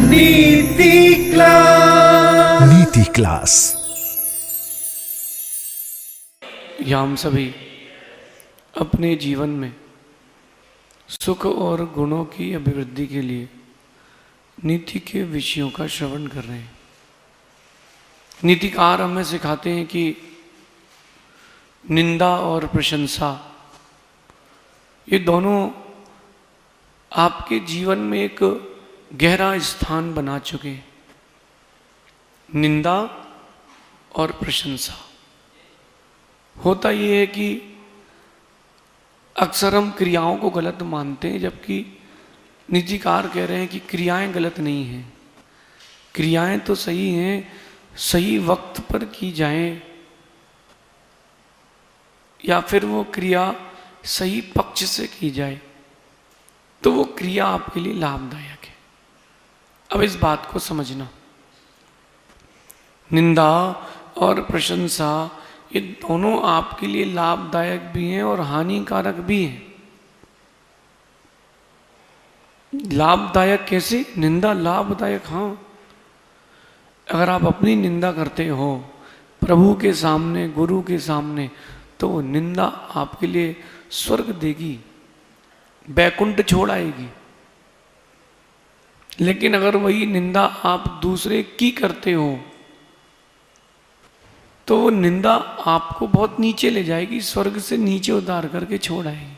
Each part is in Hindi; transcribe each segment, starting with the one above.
नीति क्लास। नीति क्लास। या हम सभी अपने जीवन में सुख और गुणों की अभिवृद्धि के लिए नीति के विषयों का श्रवण कर रहे हैं। नीतिकार हमें सिखाते हैं कि निंदा और प्रशंसा ये दोनों आपके जीवन में एक गहरा स्थान बना चुके हैं। निंदा और प्रशंसा होता ये है कि अक्सर हम क्रियाओं को गलत मानते हैं, जबकि नीतिकार कह रहे हैं कि क्रियाएं गलत नहीं हैं। क्रियाएं तो सही हैं, सही वक्त पर की जाएं, या फिर वो क्रिया सही पक्ष से की जाए तो वो क्रिया आपके लिए लाभदायक है। अब इस बात को समझना, निंदा और प्रशंसा ये दोनों आपके लिए लाभदायक भी हैं और हानिकारक भी हैं। लाभदायक कैसे? निंदा लाभदायक, हाँ। अगर आप अपनी निंदा करते हो प्रभु के सामने, गुरु के सामने, तो वो निंदा आपके लिए स्वर्ग देगी, बैकुंठ छोड़ आएगी। लेकिन अगर वही निंदा आप दूसरे की करते हो तो वो निंदा आपको बहुत नीचे ले जाएगी, स्वर्ग से नीचे उतार करके छोड़ आएगी।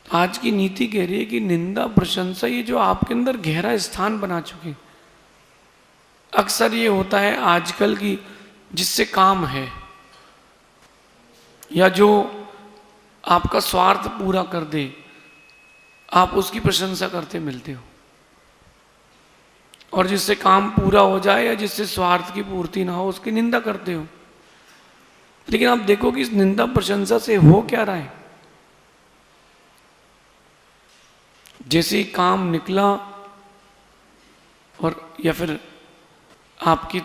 आज की नीति कह रही है कि निंदा प्रशंसा ये जो आपके अंदर गहरा स्थान बना चुके। अक्सर ये होता है आजकल की जिससे काम है या जो आपका स्वार्थ पूरा कर दे, आप उसकी प्रशंसा करते मिलते हो, और जिससे काम पूरा हो जाए या जिससे स्वार्थ की पूर्ति ना हो उसकी निंदा करते हो। लेकिन आप देखो कि इस निंदा प्रशंसा से हो क्या रहा है। जैसे ही काम निकला और या फिर आपके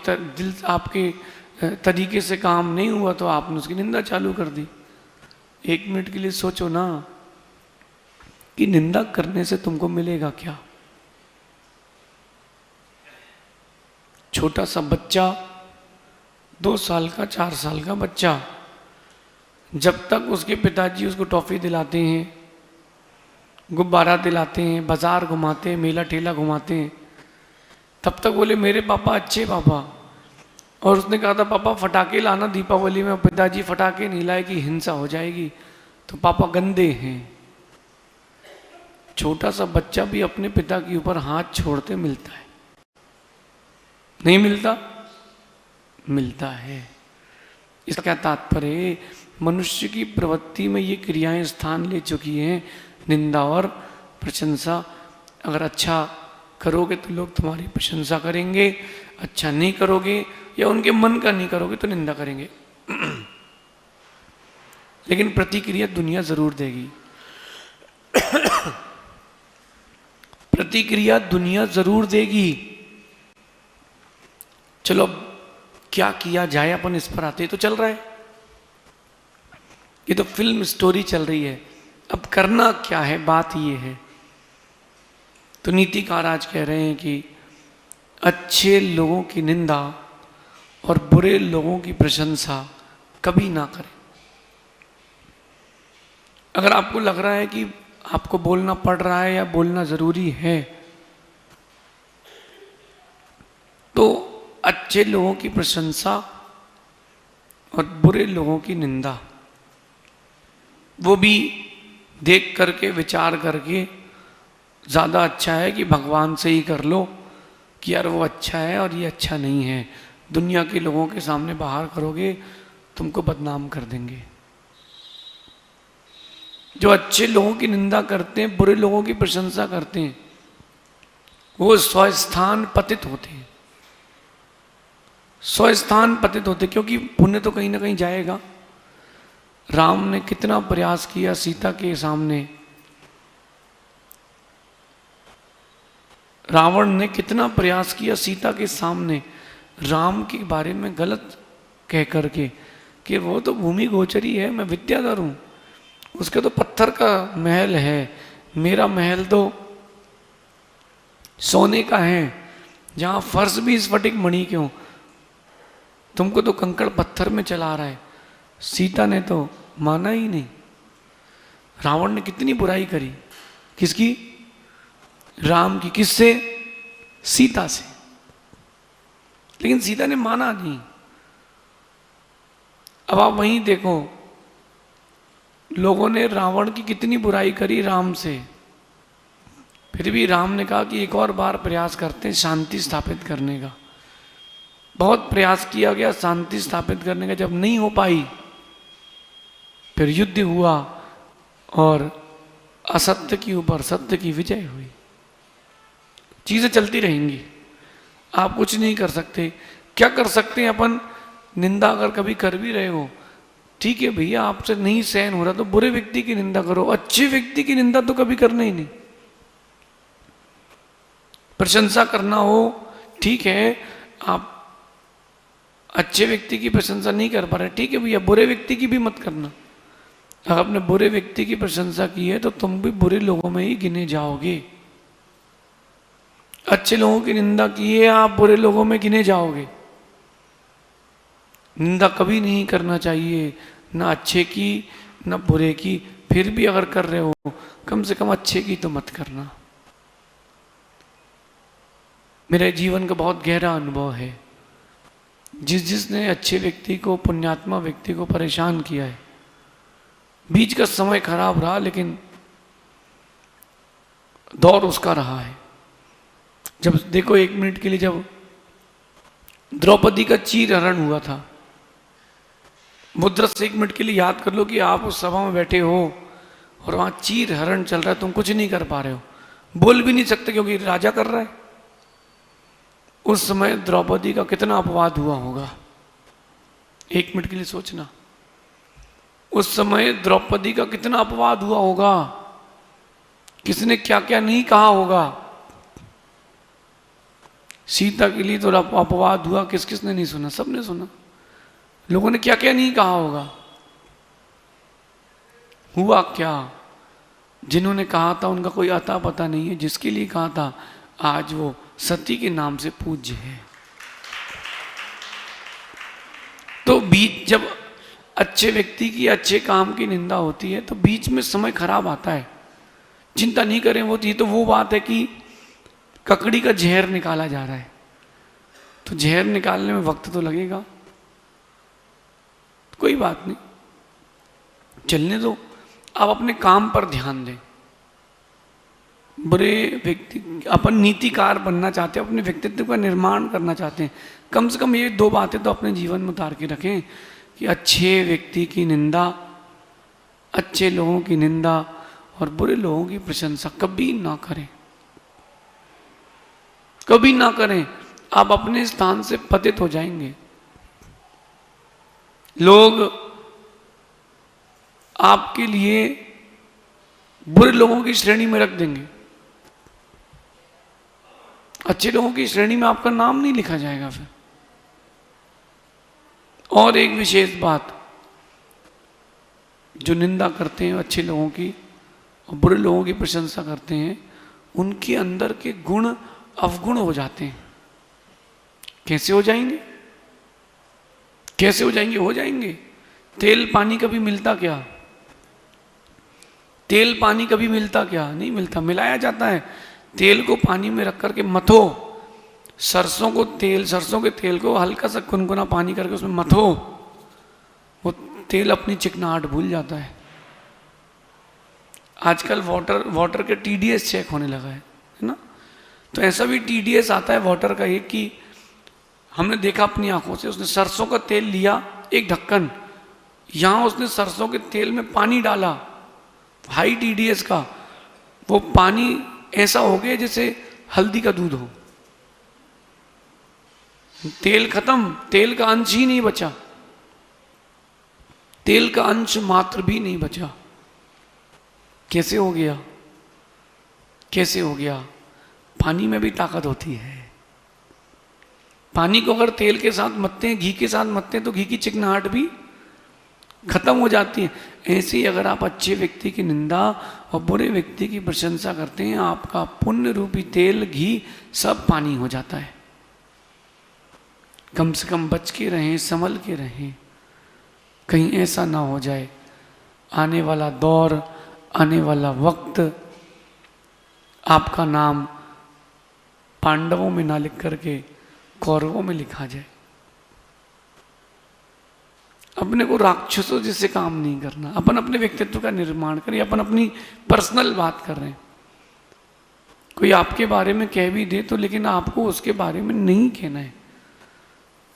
तरीके से काम नहीं हुआ तो आपने उसकी निंदा चालू कर दी। एक मिनट के लिए सोचो ना कि निंदा करने से तुमको मिलेगा क्या। छोटा सा बच्चा, 2 साल का, 4 साल का बच्चा, जब तक उसके पिताजी उसको टॉफी दिलाते हैं, गुब्बारा दिलाते हैं, बाजार घुमाते हैं, मेला ठेला घुमाते हैं, तब तक बोले मेरे पापा अच्छे पापा। और उसने कहा था पापा फटाके लाना दीपावली में, पिताजी फटाके नहीं लाए कि हिंसा हो जाएगी, तो पापा गंदे हैं। छोटा सा बच्चा भी अपने पिता के ऊपर हाथ छोड़ते मिलता है, नहीं मिलता? मिलता है। इसका क्या तात्पर्य? मनुष्य की प्रवृत्ति में ये क्रियाएं स्थान ले चुकी हैं, निंदा और प्रशंसा। अगर अच्छा करोगे तो लोग तुम्हारी प्रशंसा करेंगे, अच्छा नहीं करोगे या उनके मन का नहीं करोगे तो निंदा करेंगे। लेकिन प्रतिक्रिया दुनिया जरूर देगी। प्रतिक्रिया दुनिया जरूर देगी। चलो क्या किया जाए, अपन इस पर आते। तो चल रहा है, ये तो फिल्म स्टोरी चल रही है, अब करना क्या है, बात ये है। तो नीतिकार आज कह रहे हैं कि अच्छे लोगों की निंदा और बुरे लोगों की प्रशंसा कभी ना करें। अगर आपको लग रहा है कि आपको बोलना पड़ रहा है या बोलना जरूरी है, तो अच्छे लोगों की प्रशंसा और बुरे लोगों की निंदा वो भी देख करके, विचार करके ज़्यादा अच्छा है कि भगवान से ही कर लो कि यार वो अच्छा है और ये अच्छा नहीं है। दुनिया के लोगों के सामने बाहर करोगे तुमको बदनाम कर देंगे। जो अच्छे लोगों की निंदा करते हैं, बुरे लोगों की प्रशंसा करते हैं, वो स्वस्थान पतित होते हैं। स्वस्थान पतित होते क्योंकि पुण्य तो कहीं ना कहीं जाएगा। राम ने कितना प्रयास किया सीता के सामने, रावण ने कितना प्रयास किया सीता के सामने राम के बारे में गलत कह करके कि वो तो भूमि गोचरी है, मैं विद्याधर हूँ, उसके तो पत्थर का महल है, मेरा महल तो सोने का है, जहां फर्श भी स्फटिक मणि क्यों, तुमको तो कंकड़ पत्थर में चला रहा है। सीता ने तो माना ही नहीं। रावण ने कितनी बुराई करी, किसकी? राम की। किससे? सीता से। लेकिन सीता ने माना नहीं। अब आप वहीं देखो, लोगों ने रावण की कितनी बुराई करी राम से, फिर भी राम ने कहा कि एक और बार प्रयास करते हैं शांति स्थापित करने का। बहुत प्रयास किया गया शांति स्थापित करने का, जब नहीं हो पाई फिर युद्ध हुआ और असत्य के ऊपर सत्य की विजय हुई। चीजें चलती रहेंगी, आप कुछ नहीं कर सकते। क्या कर सकते हैं अपन? निंदा अगर कभी कर भी रहे हो, ठीक है भैया, आपसे नहीं सहन हो रहा तो बुरे व्यक्ति की निंदा करो, अच्छे व्यक्ति की निंदा तो कभी करना ही नहीं। प्रशंसा करना हो, ठीक है, आप अच्छे व्यक्ति की प्रशंसा नहीं कर पा रहे, ठीक है भैया, बुरे व्यक्ति की भी मत करना। अगर आपने बुरे व्यक्ति की प्रशंसा की है तो तुम भी बुरे लोगों में ही गिने जाओगे। अच्छे लोगों की निंदा की है, आप बुरे लोगों में गिने जाओगे। निंदा कभी नहीं करना चाहिए, ना अच्छे की ना बुरे की। फिर भी अगर कर रहे हो, कम से कम अच्छे की तो मत करना। मेरे जीवन का बहुत गहरा अनुभव है, जिसने अच्छे व्यक्ति को, पुण्यात्मा व्यक्ति को परेशान किया है, बीच का समय खराब रहा लेकिन दौर उसका रहा है। जब देखो, 1 मिनट के लिए जब द्रौपदी का चीर हरण हुआ था, मुद्रा से 1 मिनट के लिए याद कर लो कि आप उस सभा में बैठे हो और वहां चीर हरण चल रहा है, तुम कुछ नहीं कर पा रहे हो, बोल भी नहीं सकते क्योंकि राजा कर रहा है। उस समय द्रौपदी का कितना अपवाद हुआ होगा, 1 मिनट के लिए सोचना। उस समय द्रौपदी का कितना अपवाद हुआ होगा, किसने क्या क्या नहीं कहा होगा। सीता के लिए तो अपवाद हुआ, किस किसने नहीं सुना? सबने सुना। लोगों ने क्या क्या नहीं कहा होगा। हुआ क्या? जिन्होंने कहा था उनका कोई अता पता नहीं है, जिसके लिए कहा था आज वो सती के नाम से पूज्य है। तो बीच जब अच्छे व्यक्ति की, अच्छे काम की निंदा होती है तो बीच में समय खराब आता है। चिंता नहीं करें, वो तो वो बात है कि ककड़ी का जहर निकाला जा रहा है, तो जहर निकालने में वक्त तो लगेगा, कोई बात नहीं, चलने दो। आप अपने काम पर ध्यान दें। बुरे व्यक्ति, अपन नीतिकार बनना चाहते हैं, अपने व्यक्तित्व का निर्माण करना चाहते हैं, कम से कम ये 2 बातें तो अपने जीवन में उतार के रखें कि अच्छे व्यक्ति की निंदा, अच्छे लोगों की निंदा और बुरे लोगों की प्रशंसा कभी ना करें, कभी ना करें। आप अपने स्थान से पतित हो जाएंगे। लोग आपके लिए बुरे लोगों की श्रेणी में रख देंगे, अच्छे लोगों की श्रेणी में आपका नाम नहीं लिखा जाएगा फिर। और एक विशेष बात, जो निंदा करते हैं अच्छे लोगों की और बुरे लोगों की प्रशंसा करते हैं, उनके अंदर के गुण अवगुण हो जाते हैं। कैसे हो जाएंगे? कैसे हो जाएंगे? हो जाएंगे। तेल पानी कभी मिलता क्या? तेल पानी कभी मिलता क्या? नहीं मिलता, मिलाया जाता है। तेल को पानी में रख करके मथो, सरसों के तेल को हल्का सा गुनगुना पानी करके उसमें मथो, वो तेल अपनी चिकनाहट भूल जाता है। आजकल वाटर के TDS चेक होने लगा है ना? तो ऐसा भी TDS आता है वाटर का, एक कि हमने देखा अपनी आंखों से, उसने सरसों का तेल लिया, एक ढक्कन, यहां उसने सरसों के तेल में पानी डाला हाई TDS का, वो पानी ऐसा हो गया जैसे हल्दी का दूध हो। तेल खत्म, तेल का अंश ही नहीं बचा, तेल का अंश मात्र भी नहीं बचा। कैसे हो गया? कैसे हो गया? पानी में भी ताकत होती है। पानी को अगर तेल के साथ मथते हैं, घी के साथ मथते हैं, तो घी की चिकनाहट भी खत्म हो जाती है। ऐसे ही अगर आप अच्छे व्यक्ति की निंदा और बुरे व्यक्ति की प्रशंसा करते हैं, आपका पुण्य रूपी तेल, घी सब पानी हो जाता है। कम से कम बच के रहें, संभल के रहें, कहीं ऐसा ना हो जाए आने वाला दौर, आने वाला वक्त आपका नाम पांडवों में ना लिख करके कौरवों में लिखा जाए। अपने को राक्षसों जैसे काम नहीं करना, अपन अपने व्यक्तित्व का निर्माण करें। अपन अपनी पर्सनल बात कर रहे हैं, कोई आपके बारे में कह भी दे तो लेकिन आपको उसके बारे में नहीं कहना है।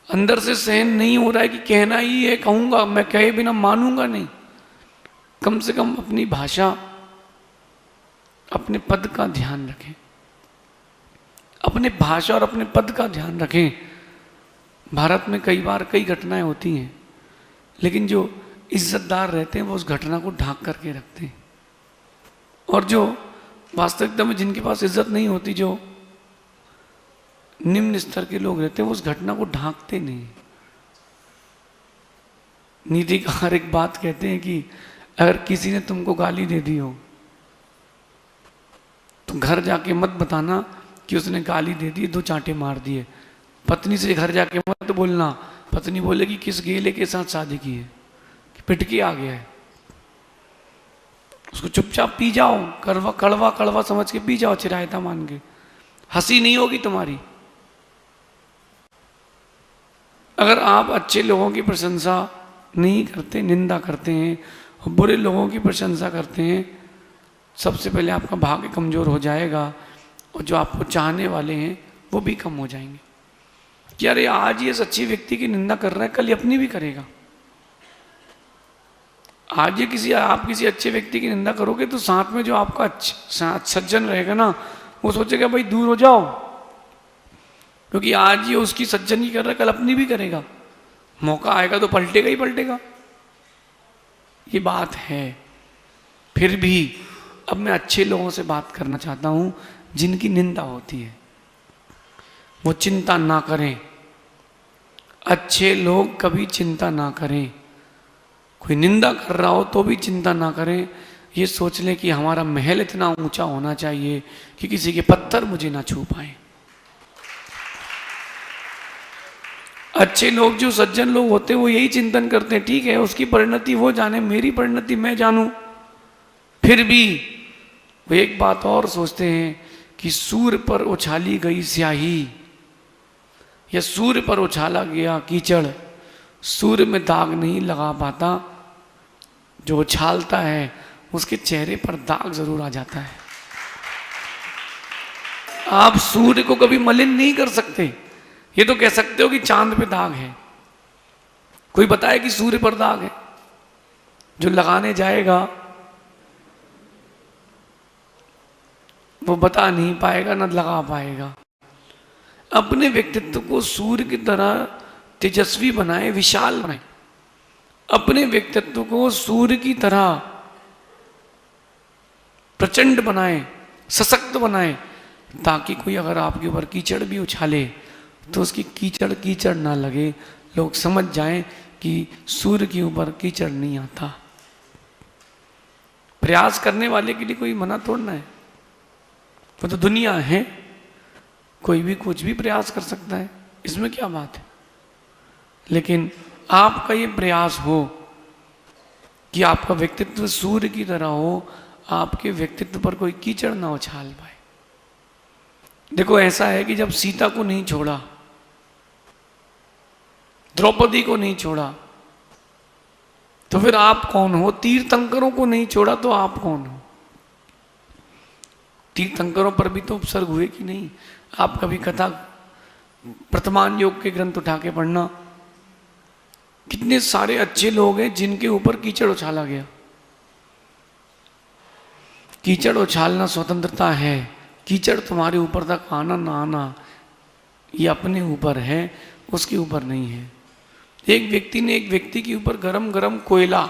अंदर से सहन नहीं हो रहा है कि कहना ही है, कहूंगा, मैं कहे बिना मानूंगा नहीं। कम से कम अपनी भाषा, अपने पद का ध्यान रखें, अपने भाषा और अपने पद का ध्यान रखें। भारत में कई बार कई घटनाएं होती हैं, लेकिन जो इज्जतदार रहते हैं वो उस घटना को ढांक करके रखते हैं, और जो वास्तविकता में जिनके पास इज्जत नहीं होती, जो निम्न स्तर के लोग रहते हैं, वो उस घटना को ढांकते नहीं। नीतिकार एक बात कहते हैं कि अगर किसी ने तुमको गाली दे दी हो तो घर जाके मत बताना कि उसने गाली दे दी, 2 चांटे मार दिए। पत्नी से घर जाके मत बोलना, पत्नी बोलेगी किस गेले के साथ शादी की है कि पिट के आ गया है। उसको चुपचाप पी जाओ, कड़वा कड़वा कड़वा समझ के पी जाओ, चिरायता मान के, हंसी नहीं होगी तुम्हारी। अगर आप अच्छे लोगों की प्रशंसा नहीं करते, निंदा करते हैं और बुरे लोगों की प्रशंसा करते हैं, सबसे पहले आपका भाग्य कमजोर हो जाएगा और जो आपको चाहने वाले हैं वो भी कम हो जाएंगे। कि अरे आज ये अच्छे व्यक्ति की निंदा कर रहा है, कल ये अपनी भी करेगा। आज ये आप किसी अच्छे व्यक्ति की निंदा करोगे तो साथ में जो आपका सज्जन रहेगा ना, वो सोचेगा भाई दूर हो जाओ, क्योंकि आज ये उसकी सज्जनी कर रहा है, कल अपनी भी करेगा। मौका आएगा तो पलटेगा ही पलटेगा। ये बात है। फिर भी अब मैं अच्छे लोगों से बात करना चाहता हूं जिनकी निंदा होती है, वो चिंता ना करें। अच्छे लोग कभी चिंता ना करें। कोई निंदा कर रहा हो तो भी चिंता ना करें। ये सोच लें कि हमारा महल इतना ऊंचा होना चाहिए कि किसी के पत्थर मुझे ना छू पाए। अच्छे लोग, जो सज्जन लोग होते हैं, वो यही चिंतन करते हैं, ठीक है उसकी परिणति वो जाने, मेरी परिणति मैं जानूं। फिर भी वो एक बात और सोचते हैं कि सूर्य पर उछाली गई स्याही या सूर्य पर उछाला गया कीचड़ सूर्य में दाग नहीं लगा पाता, जो उछालता है उसके चेहरे पर दाग जरूर आ जाता है। आप सूर्य को कभी मलिन नहीं कर सकते। ये तो कह सकते हो कि चांद पे दाग है, कोई बताए कि सूर्य पर दाग है, जो लगाने जाएगा वो बता नहीं पाएगा, न लगा पाएगा। अपने व्यक्तित्व को सूर्य की तरह तेजस्वी बनाए, विशाल बनाए। अपने व्यक्तित्व को सूर्य की तरह प्रचंड बनाए, सशक्त बनाए, ताकि कोई अगर आपके ऊपर कीचड़ भी उछाले तो उसकी कीचड़ कीचड़ ना लगे, लोग समझ जाएं कि सूर्य के ऊपर कीचड़ नहीं आता। प्रयास करने वाले के लिए कोई मना तोड़ना है, वो तो दुनिया है, कोई भी कुछ भी प्रयास कर सकता है, इसमें क्या बात है। लेकिन आपका ये प्रयास हो कि आपका व्यक्तित्व सूर्य की तरह हो, आपके व्यक्तित्व पर कोई कीचड़ ना उछाल पाए। देखो ऐसा है कि जब सीता को नहीं छोड़ा, द्रौपदी को नहीं छोड़ा, तो फिर आप कौन हो। तीर्थंकरों को नहीं छोड़ा तो आप कौन हो। तीर्थंकरों पर भी तो उपसर्ग हुए कि नहीं। आप कभी कथा वर्तमान योग के ग्रंथ उठा के पढ़ना, कितने सारे अच्छे लोग हैं जिनके ऊपर कीचड़ उछाला गया। कीचड़ उछालना स्वतंत्रता है, कीचड़ तुम्हारे ऊपर तक आना ना आना ये अपने ऊपर है, उसके ऊपर नहीं है। एक व्यक्ति ने एक व्यक्ति के ऊपर गरम गरम कोयला,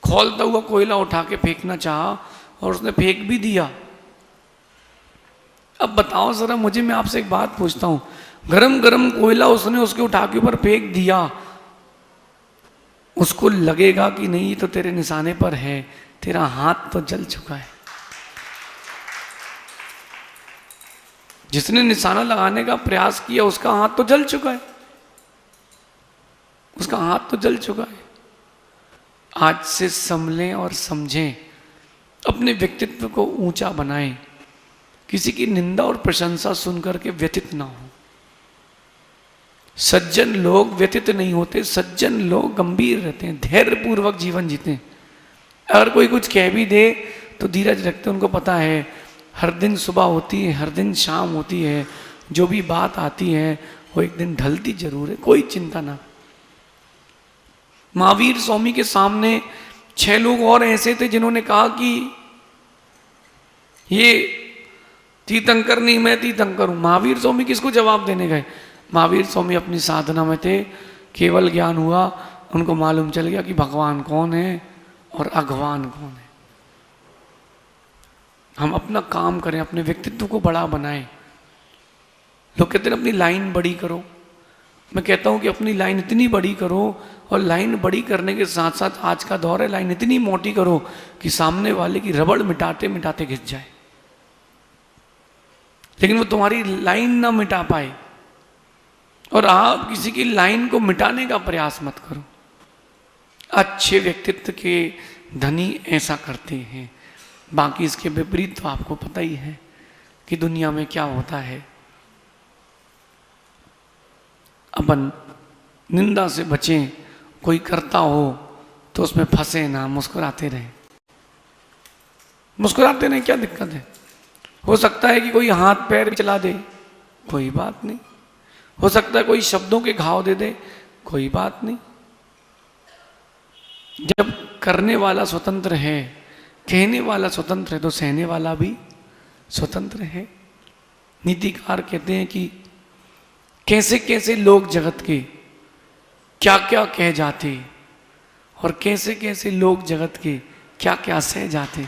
खौलता हुआ कोयला उठा के फेंकना चाहा और उसने फेंक भी दिया। अब बताओ जरा मुझे, मैं आपसे एक बात पूछता हूं, गरम गरम कोयला उसने उसके उठा के ऊपर फेंक दिया उसको लगेगा कि नहीं ये तो तेरे निशाने पर है, तेरा हाथ तो जल चुका है। जिसने निशाना लगाने का प्रयास किया उसका हाथ तो जल चुका है, उसका हाथ तो जल चुका है। आज से संभलें और समझें, अपने व्यक्तित्व को ऊंचा बनाएं, किसी की निंदा और प्रशंसा सुनकर के व्यथित ना हो। सज्जन लोग व्यथित नहीं होते, सज्जन लोग गंभीर रहते हैं, धैर्य पूर्वक जीवन जीते हैं। अगर कोई कुछ कह भी दे तो धीरज रखते, उनको पता है हर दिन सुबह होती है, हर दिन शाम होती है, जो भी बात आती है वो एक दिन ढलती जरूर है, कोई चिंता ना। महावीर स्वामी के सामने 6 लोग और ऐसे थे जिन्होंने कहा कि ये तीर्थंकर नहीं, मैं तीर्थंकर हूं। महावीर स्वामी किसको जवाब देने गए? महावीर स्वामी अपनी साधना में थे, केवल ज्ञान हुआ, उनको मालूम चल गया कि भगवान कौन है और अगवान कौन है। हम अपना काम करें, अपने व्यक्तित्व को बड़ा बनाएं। लोग कहते हैं अपनी लाइन बड़ी करो, मैं कहता हूं कि अपनी लाइन इतनी बड़ी करो, और लाइन बड़ी करने के साथ साथ आज का दौर है, लाइन इतनी मोटी करो कि सामने वाले की रबड़ मिटाते मिटाते घिस जाए, लेकिन वो तुम्हारी लाइन ना मिटा पाए। और आप किसी की लाइन को मिटाने का प्रयास मत करो। अच्छे व्यक्तित्व के धनी ऐसा करते हैं, बाकी इसके विपरीत तो आपको पता ही है कि दुनिया में क्या होता है। अपन निंदा से बचें, कोई करता हो तो उसमें फंसे ना, मुस्कुराते रहें, मुस्कुराते रहें, क्या दिक्कत है? हो सकता है कि कोई हाथ पैर भी चला दे, कोई बात नहीं। हो सकता है कोई शब्दों के घाव दे दे, कोई बात नहीं। जब करने वाला स्वतंत्र है, कहने वाला स्वतंत्र है, तो सहने वाला भी स्वतंत्र है। नीतिकार कहते हैं कि कैसे कैसे लोग जगत के क्या क्या कह जाते, और कैसे कैसे लोग जगत के क्या क्या सह जाते।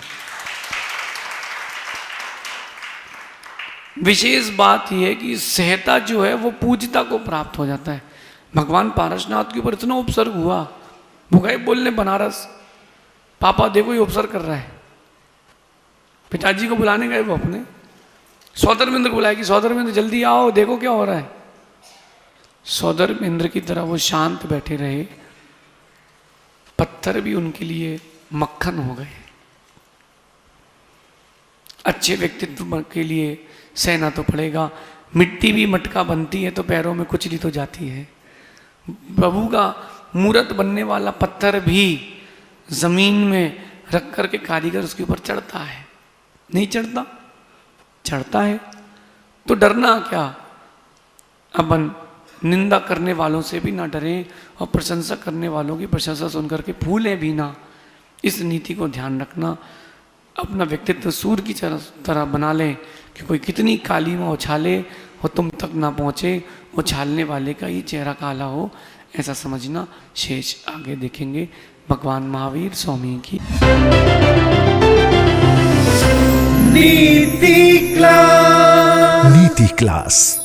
विशेष बात यह है कि सहता जो है वो पूज्यता को प्राप्त हो जाता है। भगवान पारसनाथ के ऊपर इतना उपसर्ग हुआ, वो गए बोलने बनारस, पापा देखो ये उपसर्ग कर रहा है। पिताजी को बुलाने गए वो अपने, सौधर्मेंद्र को बुलाया कि सौधर्मेंद्र जल्दी आओ, देखो क्या हो रहा है। सौधर्मेंद्र की तरह वो शांत बैठे रहे, पत्थर भी उनके लिए मक्खन हो गए। अच्छे व्यक्तित्व के लिए सहना तो पड़ेगा। मिट्टी भी मटका बनती है तो पैरों में कुचली तो जाती है। प्रभु का मूर्त बनने वाला पत्थर भी जमीन में रख करके कारीगर उसके ऊपर चढ़ता है, नहीं चढ़ता? चढ़ता है। तो डरना क्या? अपन निंदा करने वालों से भी ना डरें, और प्रशंसा करने वालों की प्रशंसा सुनकर के फूलें भी ना। इस नीति को ध्यान रखना। अपना व्यक्तित्व सूर्य की तरह बना लें कि कोई कितनी काली में उछाले और तुम तक ना पहुँचे, उछालने वाले का ही चेहरा काला हो, ऐसा समझना। शेष आगे देखेंगे। भगवान महावीर स्वामी की नीति क्लास। नीति क्लास।